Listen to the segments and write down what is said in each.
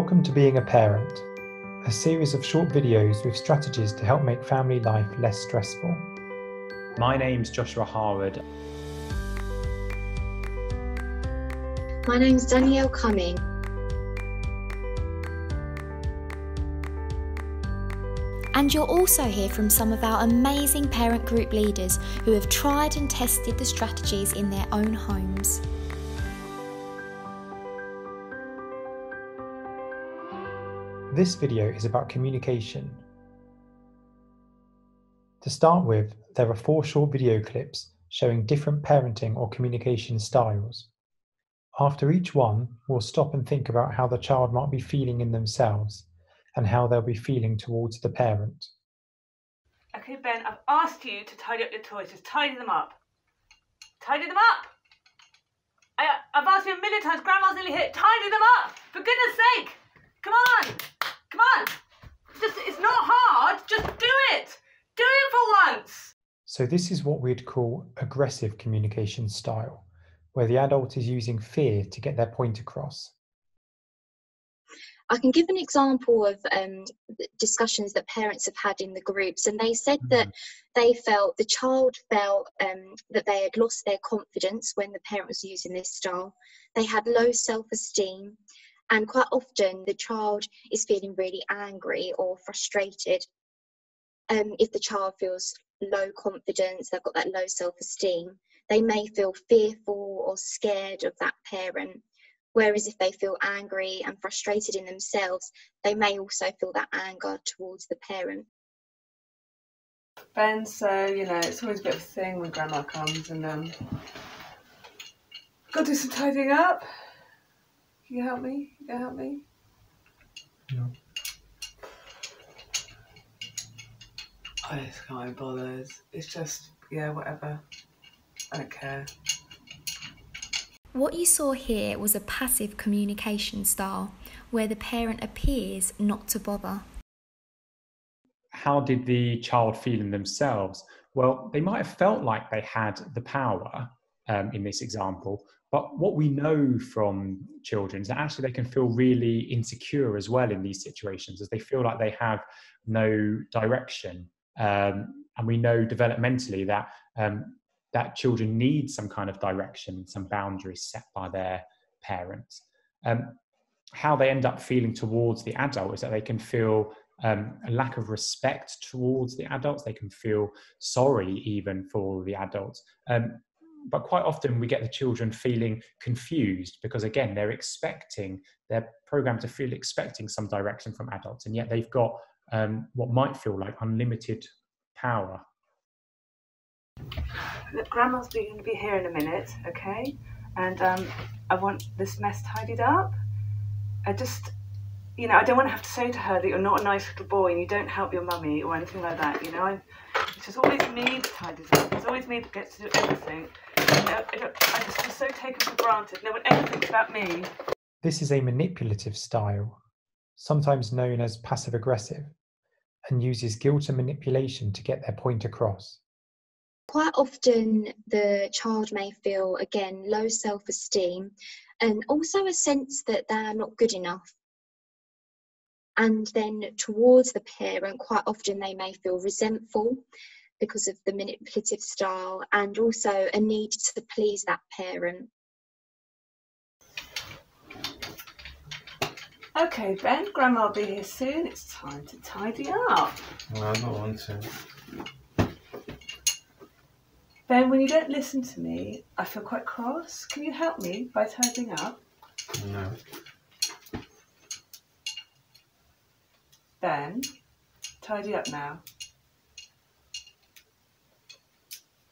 Welcome to Being a Parent, a series of short videos with strategies to help make family life less stressful. My name's Joshua Harwood. My name's Danielle Cumming. And you'll also hear from some of our amazing parent group leaders who have tried and tested the strategies in their own homes. This video is about communication. To start with, there are 4 short video clips showing different parenting or communication styles. After each one, we'll stop and think about how the child might be feeling in themselves and how they'll be feeling towards the parent. Okay, Ben, I've asked you to tidy up your toys. Just tidy them up. Tidy them up! I've asked you a million times. Grandma's nearly here. Tidy them up! For goodness sake! Come on! Come on! It's not hard. Just do it! Do it for once! So this is what we'd call aggressive communication style, where the adult is using fear to get their point across. I can give an example of discussions that parents have had in the groups, and they said that the child felt that they had lost their confidence when the parent was using this style. They had low self-esteem, and quite often the child is feeling really angry or frustrated. If the child feels low confidence, they've got that low self-esteem, they may feel fearful or scared of that parent. Whereas if they feel angry and frustrated in themselves, they may also feel that anger towards the parent. Ben, so, it's always a bit of a thing when Grandma comes and got to do some tidying up. Can you help me? No. I just can't be bothered. It's just, whatever. I don't care. What you saw here was a passive communication style, where the parent appears not to bother. How did the child feel in themselves? Well, they might have felt like they had the power in this example, but what we know from children is that actually they can feel really insecure as well in these situations, as they feel like they have no direction. And we know developmentally that that children need some kind of direction, some boundaries set by their parents. How they end up feeling towards the adult is that they can feel a lack of respect towards the adults. They can feel sorry even for the adults. But quite often we get the children feeling confused because, again, they're programmed to feel expecting some direction from adults, and yet they've got what might feel like unlimited power. Look, Grandma's going to be here in a minute, okay? And I want this mess tidied up. I just, I don't want to have to say to her that you're not a nice little boy and you don't help your mummy or anything like that, It's just always me that tidies up. It's always me that gets to do everything. I just feel so taken for granted. No one ever thinks about me. This is a manipulative style, sometimes known as passive-aggressive, and uses guilt and manipulation to get their point across. Quite often the child may feel, again, low self-esteem and also a sense that they're not good enough. And then towards the parent, quite often they may feel resentful because of the manipulative style, and also a need to please that parent. Okay, Ben, Grandma will be here soon. It's time to tidy up. Well, I don't want to. Ben, when you don't listen to me, I feel quite cross. Can you help me by tidying up? No. Ben, tidy up now.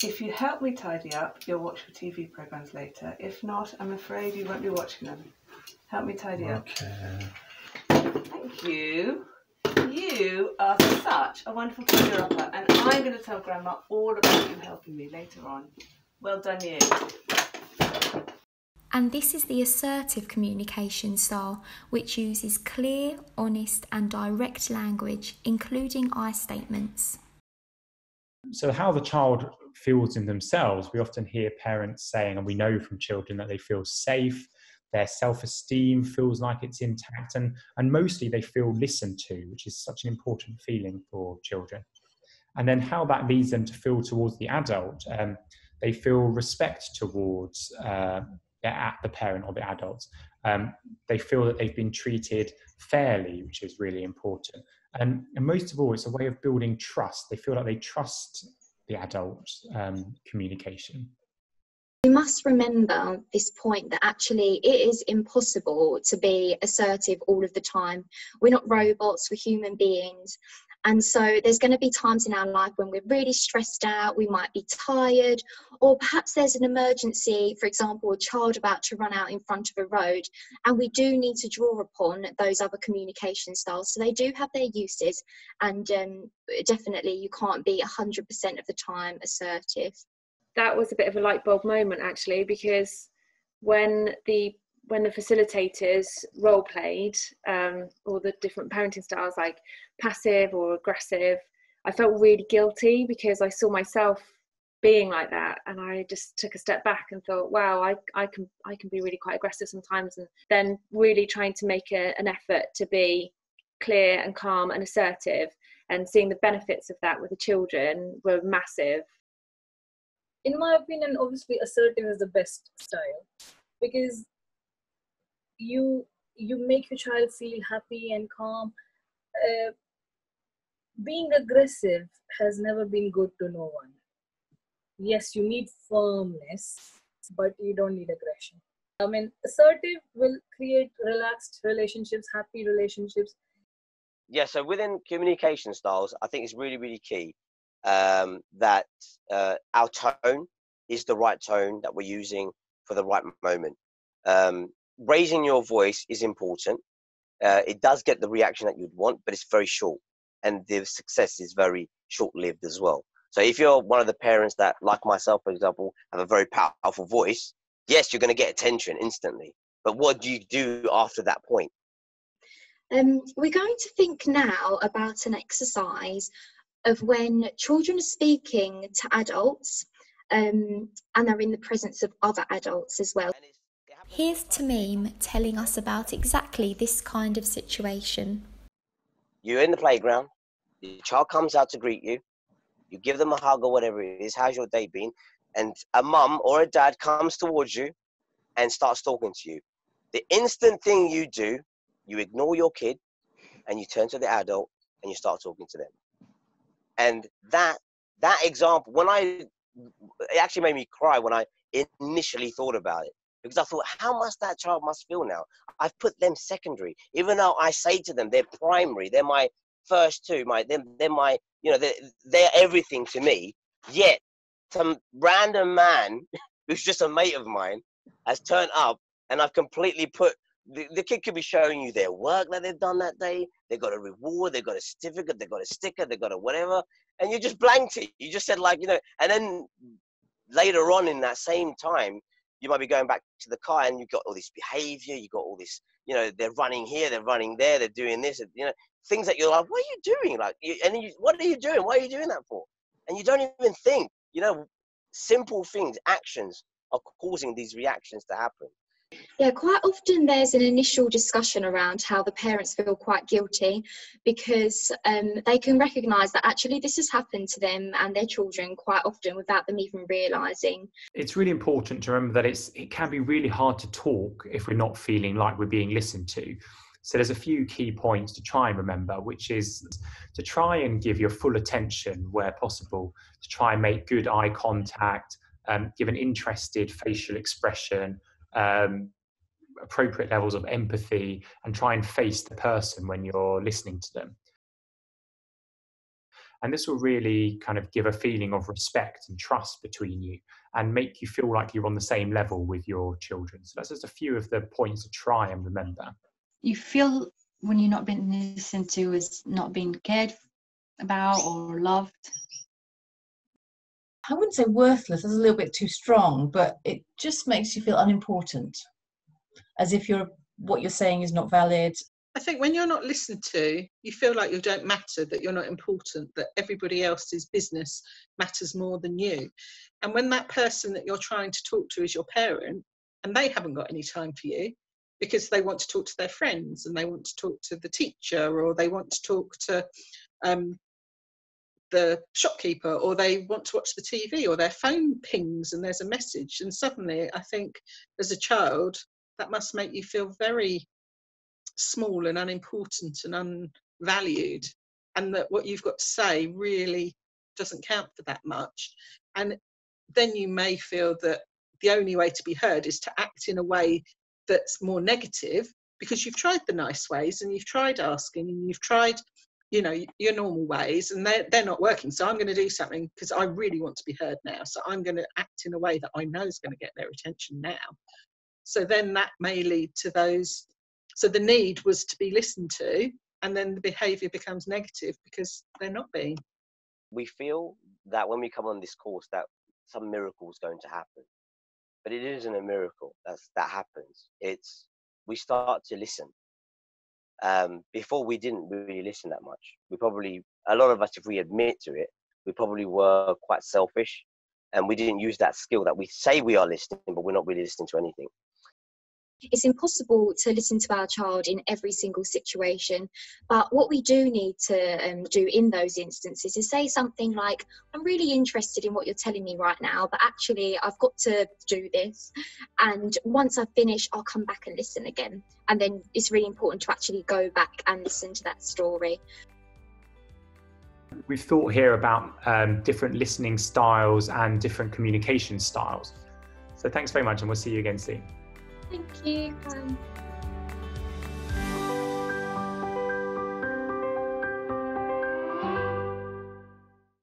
If you help me tidy up, you'll watch your TV programmes later. If not, I'm afraid you won't be watching them. Help me tidy up. Okay. Thank you. You are such a wonderful tidy-upper, and I'm going to tell Grandma all about you helping me later on. Well done, you. And this is the assertive communication style, which uses clear, honest and direct language, including I statements. So how the child feels in themselves, we often hear parents saying, and we know from children, that they feel safe, their self-esteem feels like it's intact, and mostly they feel listened to, which is such an important feeling for children. And then how that leads them to feel towards the adult, they feel respect towards the parent or the adults. They feel that they've been treated fairly, which is really important. And most of all, it's a way of building trust. They feel like they trust the adult communication. We must remember this point that actually it is impossible to be assertive all of the time. We're not robots, we're human beings. And so there's going to be times in our life when we're really stressed out, we might be tired, or perhaps there's an emergency, for example, a child about to run out in front of a road, and we do need to draw upon those other communication styles. So they do have their uses, and definitely you can't be 100% of the time assertive. That was a bit of a light bulb moment, actually, because when the facilitators role played all the different parenting styles, like passive or aggressive, I felt really guilty because I saw myself being like that, and I just took a step back and thought, wow, I can be really quite aggressive sometimes. And then really trying to make an effort to be clear and calm and assertive, and seeing the benefits of that with the children were massive. In my opinion, obviously assertive is the best style, because you make your child feel happy and calm. Being aggressive has never been good to no one. Yes, you need firmness, but you don't need aggression. I mean, assertive will create relaxed relationships, happy relationships. Yeah, so within communication styles, I think it's really, really key that our tone is the right tone that we're using for the right moment. Raising your voice is important. It does get the reaction that you'd want, but it's very short, and the success is very short-lived as well. So if you're one of the parents that, like myself, for example, have a very powerful voice, yes, you're going to get attention instantly. But what do you do after that point? We're going to think now about an exercise of when children are speaking to adults and they're in the presence of other adults as well. Here's Tamim telling us about exactly this kind of situation. You're in the playground, your child comes out to greet you, you give them a hug or whatever it is, how's your day been? And a mum or a dad comes towards you and starts talking to you. The instant thing you do, you ignore your kid and you turn to the adult and you start talking to them. And that example, it actually made me cry when I initially thought about it, because I thought, how much that child must feel now. I've put them secondary, even though I say to them, they're primary, they're my first two, they're my, they're everything to me. Yet some random man who's just a mate of mine has turned up, and I've completely put, the kid could be showing you their work that they've done that day. They've got a reward, they've got a certificate, they've got a sticker, they've got a whatever. And you just blanked it. You just said, like, and then later on in that same time, you might be going back to the car and you've got all this behavior, you've got all this, they're running here, they're running there, they're doing this, things that you're like, what are you doing? Like, what are you doing? What are you doing that for? And you don't even think, simple things, actions are causing these reactions to happen. Yeah, quite often there's an initial discussion around how the parents feel quite guilty because they can recognise that actually this has happened to them and their children quite often without them even realising. It's really important to remember that it can be really hard to talk if we're not feeling like we're being listened to. So there's a few key points to try and remember, which is to try and give your full attention where possible, to try and make good eye contact, give an interested facial expression, appropriate levels of empathy, and try and face the person when you're listening to them. And this will really kind of give a feeling of respect and trust between you and make you feel like you're on the same level with your children. So that's just a few of the points to try and remember. You feel when you're not being listened to as not being cared about or loved. I wouldn't say worthless, that's a little bit too strong, but it just makes you feel unimportant, as if what you're saying is not valid. I think when you're not listened to, you feel like you don't matter, that you're not important, that everybody else's business matters more than you. And when that person that you're trying to talk to is your parent, and they haven't got any time for you because they want to talk to their friends, and they want to talk to the teacher, or they want to talk to the shopkeeper, or they want to watch the TV, or their phone pings and there's a message. And suddenly, I think as a child, that must make you feel very small and unimportant and unvalued, and that what you've got to say really doesn't count for that much. And then you may feel that the only way to be heard is to act in a way that's more negative, because you've tried the nice ways, and you've tried asking, and you've tried, you know, your normal ways, and they're not working. So I'm going to do something because I really want to be heard now. So I'm going to act in a way that I know is going to get their attention now. So then that may lead to those. So the need was to be listened to, and then the behaviour becomes negative because they're not being. We feel that when we come on this course that some miracle is going to happen, but it isn't a miracle that happens. It's we start to listen. Before we didn't really listen that much. We probably, a lot of us, if we admit to it, we probably were quite selfish, and we didn't use that skill that we say we are listening, but we're not really listening to anything. It's impossible to listen to our child in every single situation, but what we do need to do in those instances is say something like, I'm really interested in what you're telling me right now, but actually I've got to do this, and once I've finished I'll come back and listen again. And then it's really important to actually go back and listen to that story. We've thought here about different listening styles and different communication styles. So thanks very much, and we'll see you again soon. Thank you.